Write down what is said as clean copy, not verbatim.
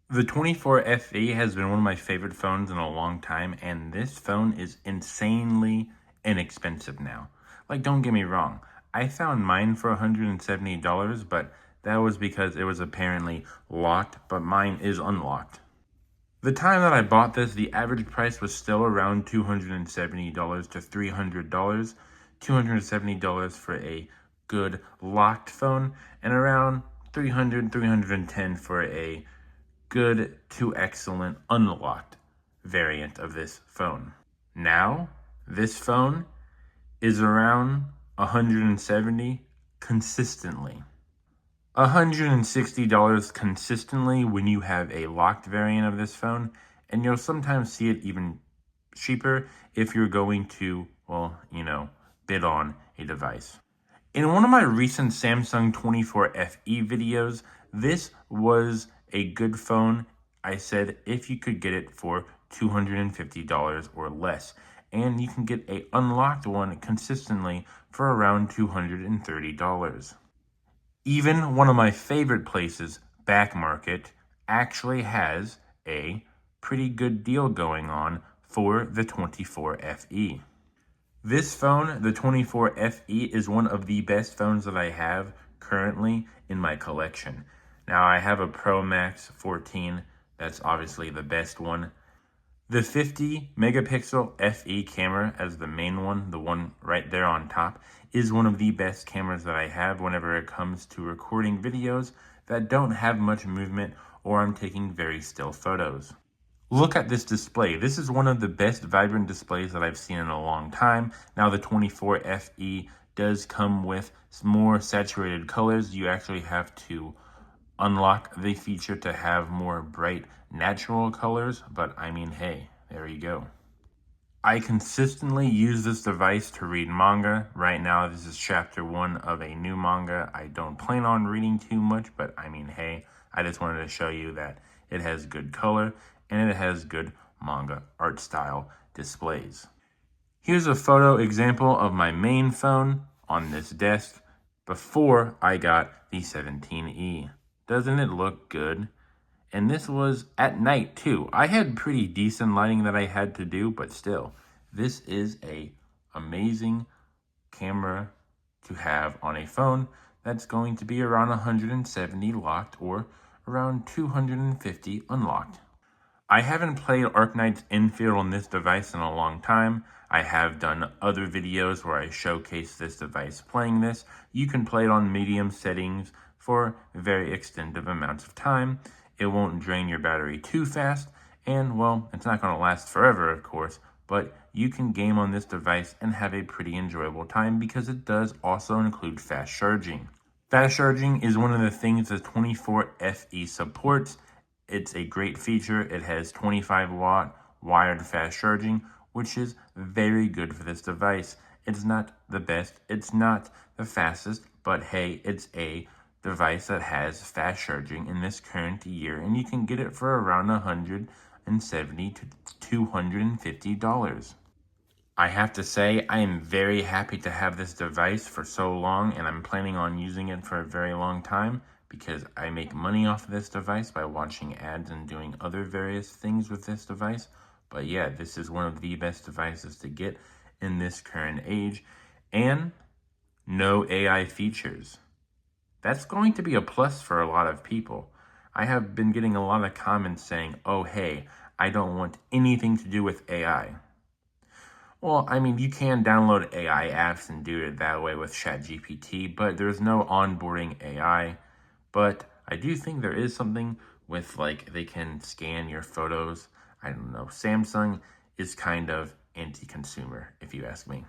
The 24 FE has been one of my favorite phones in a long time, and this phone is insanely inexpensive now. Like, don't get me wrong, I found mine for $170, but that was because it was apparently locked, but mine is unlocked. The time that I bought this, the average price was still around $270 to $300. $270 for a good locked phone, and around $310 for a good to excellent unlocked variant of this phone. Now, this phone is around 170 consistently. $160 consistently when you have a locked variant of this phone, and you'll sometimes see it even cheaper if you're going to, bid on a device. In one of my recent Samsung 24 FE videos, this was a good phone. I said if you could get it for $250 or less, and you can get a unlocked one consistently for around $230. Even one of my favorite places, Back Market, actually has a pretty good deal going on for the 24 FE. This phone, the 24 FE, is one of the best phones that I have currently in my collection. Now, I have a Pro Max 14. That's obviously the best one. The 50 megapixel FE camera as the main one, the one right there on top, is one of the best cameras that I have whenever it comes to recording videos that don't have much movement or I'm taking very still photos. Look at this display. This is one of the best vibrant displays that I've seen in a long time. Now, the 24 FE does come with more saturated colors. You actually have to unlock the feature to have more bright natural colors, but I mean, hey, there you go. I consistently use this device to read manga. Right now, this is chapter 1 of a new manga. I don't plan on reading too much, but I mean, hey, I just wanted to show you that it has good color and it has good manga art style displays. Here's a photo example of my main phone on this desk before I got the 17E. Doesn't it look good? And this was at night too. I had pretty decent lighting that I had to do, but still, this is a amazing camera to have on a phone that's going to be around 170 locked or around 250 unlocked. I haven't played Arknight's Infield on this device in a long time. I have done other videos where I showcase this device playing this. You can play it on medium settings for very extended amounts of time. It won't drain your battery too fast, and well, it's not going to last forever, of course, but you can game on this device and have a pretty enjoyable time because it does also include fast charging. Fast charging is one of the things the 24 FE supports. It's a great feature. It has 25-watt wired fast charging, which is very good for this device. It's not the best, it's not the fastest, but hey, it's a device that has fast charging in this current year, and you can get it for around $170 to $250. I have to say, I am very happy to have this device for so long, and I'm planning on using it for a very long time because I make money off of this device by watching ads and doing other various things with this device. But yeah, this is one of the best devices to get in this current age, and no AI features. That's going to be a plus for a lot of people. I have been getting a lot of comments saying, oh, hey, I don't want anything to do with AI. Well, I mean, you can download AI apps and do it that way with ChatGPT, but there's no onboarding AI. But I do think there is something with, like, they can scan your photos. I don't know. Samsung is kind of anti-consumer, if you ask me.